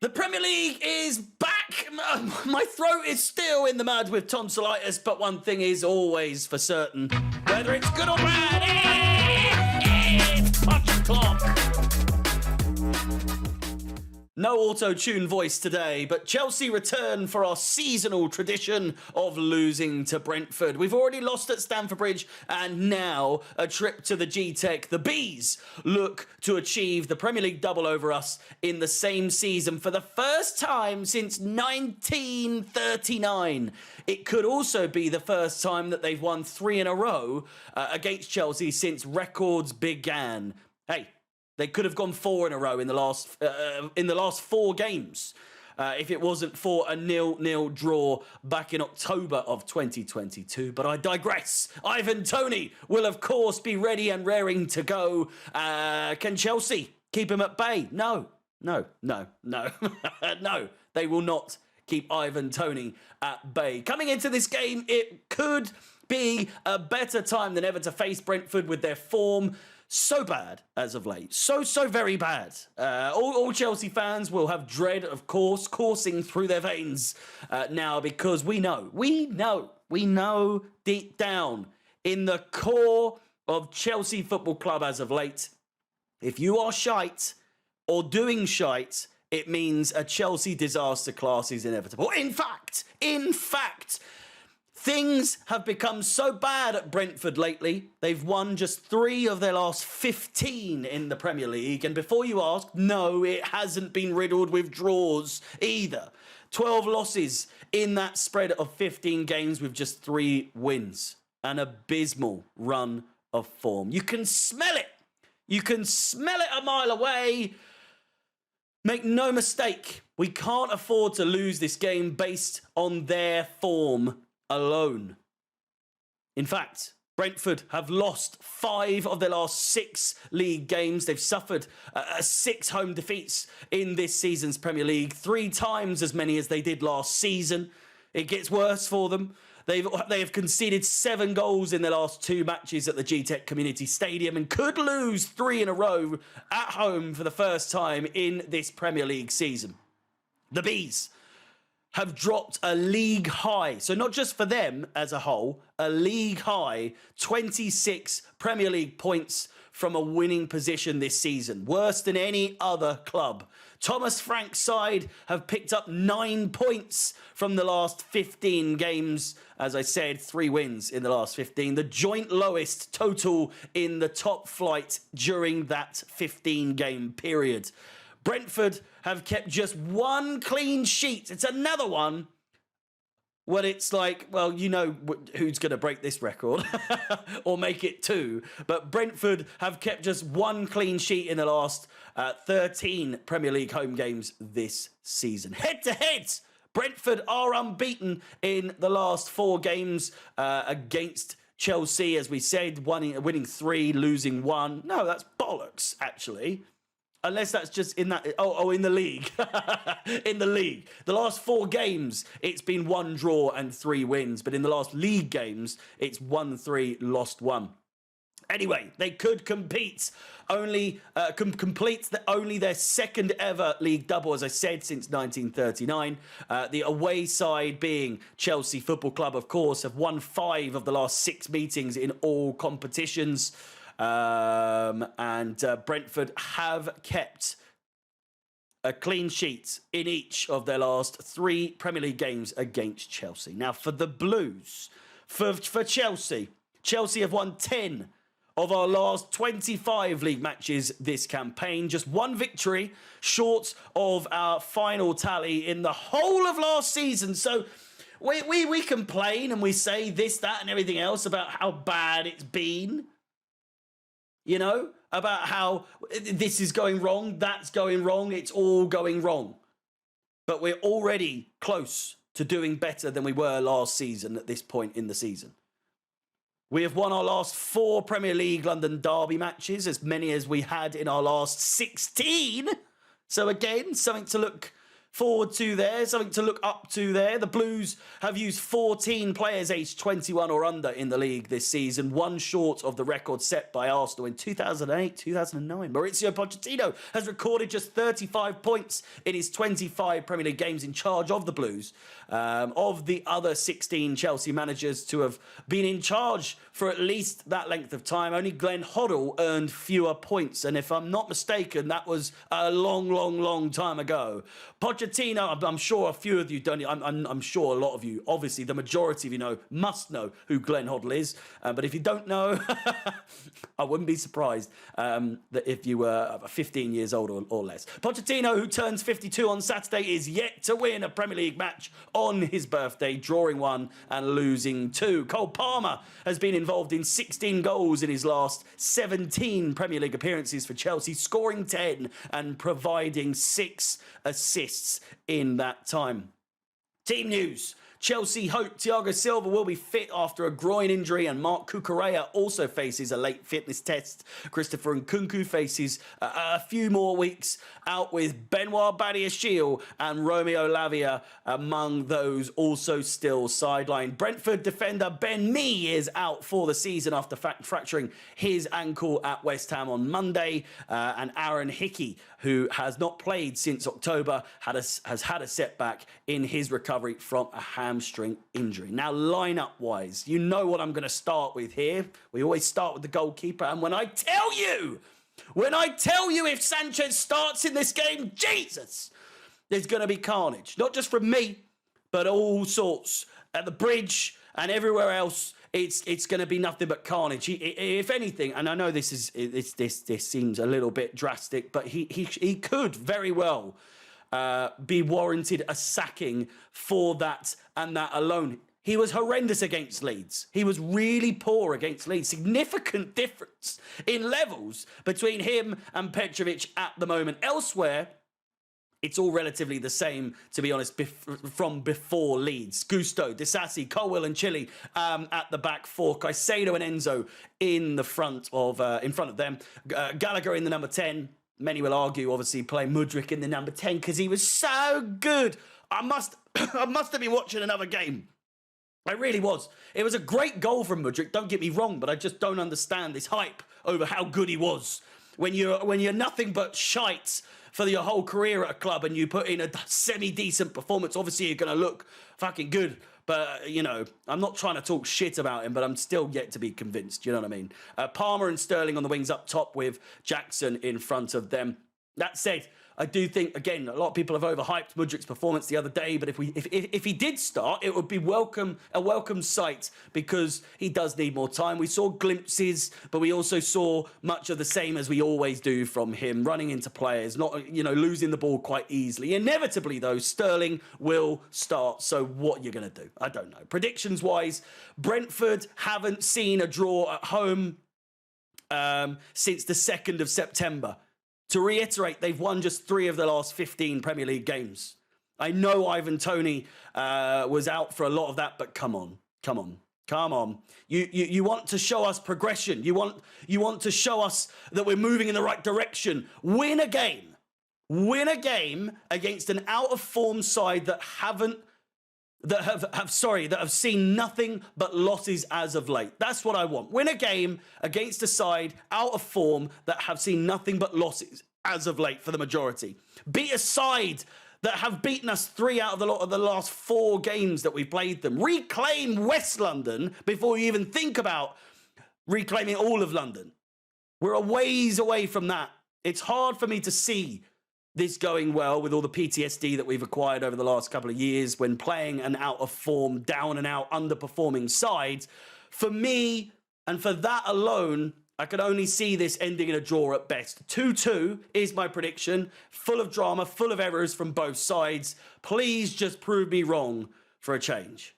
The Premier League is back. My throat is still in the mud with tonsillitis, but one thing is always for certain. Whether it's good or bad, it's Punch Clock. No auto-tune voice today, but Chelsea return for our seasonal tradition of losing to Brentford. We've already lost at Stamford Bridge, and now a trip to the G-Tech. The Bees look to achieve the Premier League double over us in the same season for the first time since 1939. It could also be the first time that they've won 3 in a row against Chelsea since records began. Hey, they could have gone 4 in a row in the last 4 games if it wasn't for a 0-0 draw back in October of 2022. But I digress. Ivan Toney will, of course, be ready and raring to go. Can Chelsea keep him at bay? No. No, they will not keep Ivan Toney at bay. Coming into this game, it could be a better time than ever to face Brentford with their form so bad as of late. So very bad. All Chelsea fans will have dread, of course, coursing through their veins now, because we know deep down in the core of Chelsea Football Club as of late, if you are shite or doing shite, it means a Chelsea disaster class is inevitable. In fact, things have become so bad at Brentford lately. They've won just 3 of their last 15 in the Premier League. And before you ask, no, it hasn't been riddled with draws either. 12 losses in that spread of 15 games with just 3 wins. An abysmal run of form. You can smell it. You can smell it a mile away. Make no mistake, we can't afford to lose this game based on their form alone. In fact, Brentford have lost 5 of their last 6 league games. They've suffered 6 home defeats in this season's Premier League, 3 times as many as they did last season. It gets worse for them. They have conceded 7 goals in their last 2 matches at the G-Tech Community Stadium and could lose 3 in a row at home for the first time in this Premier League season. The Bees have dropped a league high, so not just for them as a whole, a league high 26 Premier League points from a winning position this season, worse than any other club. Thomas Frank's side have picked up 9 points from the last 15 games. As I said, 3 wins in the last 15. The joint lowest total in the top flight during that 15-game period. Brentford have kept just 1 clean sheet. It's another one. Well, it's like, well, you know who's going to break this record or make it 2. But Brentford have kept just 1 clean sheet in the last 13 Premier League home games this season. Head-to-head, Brentford are unbeaten in the last 4 games against Chelsea, as we said, winning 3, losing 1. No, that's bollocks, actually. Unless that's just in that... Oh, in the league. In the league. The last 4 games, it's been 1 draw and 3 wins. But in the last league games, it's 1-3, lost 1. Anyway, they could complete only their 2nd ever league double, as I said, since 1939. The away side being Chelsea Football Club, of course, have won 5 of the last 6 meetings in all competitions. Brentford have kept a clean sheet in each of their last 3 Premier League games against Chelsea. Now, for the Blues, for Chelsea have won 10 of our last 25 league matches this campaign. Just 1 victory short of our final tally in the whole of last season. So we complain and we say this, that, and everything else about how bad it's been. You know, about how this is going wrong, that's going wrong, it's all going wrong. But we're already close to doing better than we were last season at this point in the season. We have won our last 4 Premier League London Derby matches, as many as we had in our last 16. So again, something to look forward to there, something to look up to there. The Blues have used 14 players aged 21 or under in the league this season, one short of the record set by Arsenal in 2008, 2009. Mauricio Pochettino has recorded just 35 points in his 25 Premier League games in charge of the Blues. Of the other 16 Chelsea managers to have been in charge for at least that length of time, only Glenn Hoddle earned fewer points. And if I'm not mistaken, that was a long time ago. Pochettino, I'm sure a few of you don't, I'm sure a lot of you, obviously the majority of you must know who Glenn Hoddle is. But if you don't know, I wouldn't be surprised that if you were 15 years old or less. Pochettino, who turns 52 on Saturday, is yet to win a Premier League match on his birthday, drawing one and losing two. Cole Palmer has been involved in 16 goals in his last 17 Premier League appearances for Chelsea, scoring 10 and providing 6 assists in that time. Team news. Chelsea hope Thiago Silva will be fit after a groin injury, and Mark Cucurella also faces a late fitness test. Christopher Nkunku faces a few more weeks out, with Benoit Badiashile and Romeo Lavia among those also still sidelined. Brentford defender Ben Mee is out for the season after fracturing his ankle at West Ham on Monday, and Aaron Hickey, who has not played since October, has had a setback in his recovery from a hamstring injury. Now, lineup-wise, you know what I'm going to start with here. We always start with the goalkeeper, and when I tell you if Sanchez starts in this game, Jesus, there's going to be carnage. Not just from me, but all sorts. At the bridge and everywhere else, it's going to be nothing but carnage. If anything, and I know this seems a little bit drastic, but he could very well be warranted a sacking for that and that alone. He was horrendous against Leeds. He was really poor against Leeds. Significant difference in levels between him and Petrovic at the moment. Elsewhere, it's all relatively the same, to be honest, from before Leeds. Gusto, Disasi, Colwill and Chile at the back four. Caicedo and Enzo in front of them. Gallagher in the number 10. Many will argue, obviously, playing Mudryk in the number 10 because he was so good. I must have been watching another game. I really was. It was a great goal from Mudryk, don't get me wrong, but I just don't understand this hype over how good he was. When you're nothing but shite for your whole career at a club and you put in a semi-decent performance, obviously you're going to look fucking good. But, I'm not trying to talk shit about him, but I'm still yet to be convinced, you know what I mean? Palmer and Sterling on the wings up top with Jackson in front of them. That said, I do think, again, a lot of people have overhyped Mudryk's performance the other day, but if he did start, it would be a welcome sight because he does need more time. We saw glimpses, but we also saw much of the same as we always do from him, running into players, not losing the ball quite easily. Inevitably, though, Sterling will start. So what you're going to do? I don't know. Predictions-wise, Brentford haven't seen a draw at home since the 2nd of September. To reiterate, they've won just 3 of the last 15 Premier League games. I know Ivan Toney was out for a lot of that, but come on. You want to show us progression. You want to show us that we're moving in the right direction. Win a game. Win a game against an out-of-form side that have seen nothing but losses as of late. That's what I want. Win a game against a side out of form that have seen nothing but losses as of late for the majority. Beat a side that have beaten us 3 out of the last 4 games that we've played them. Reclaim West London before you even think about reclaiming all of London. We're a ways away from that. It's hard for me to see this going well with all the PTSD that we've acquired over the last couple of years when playing an out-of-form, down-and-out, underperforming side. For me, and for that alone, I can only see this ending in a draw at best. 2-2 is my prediction. Full of drama, full of errors from both sides. Please just prove me wrong for a change.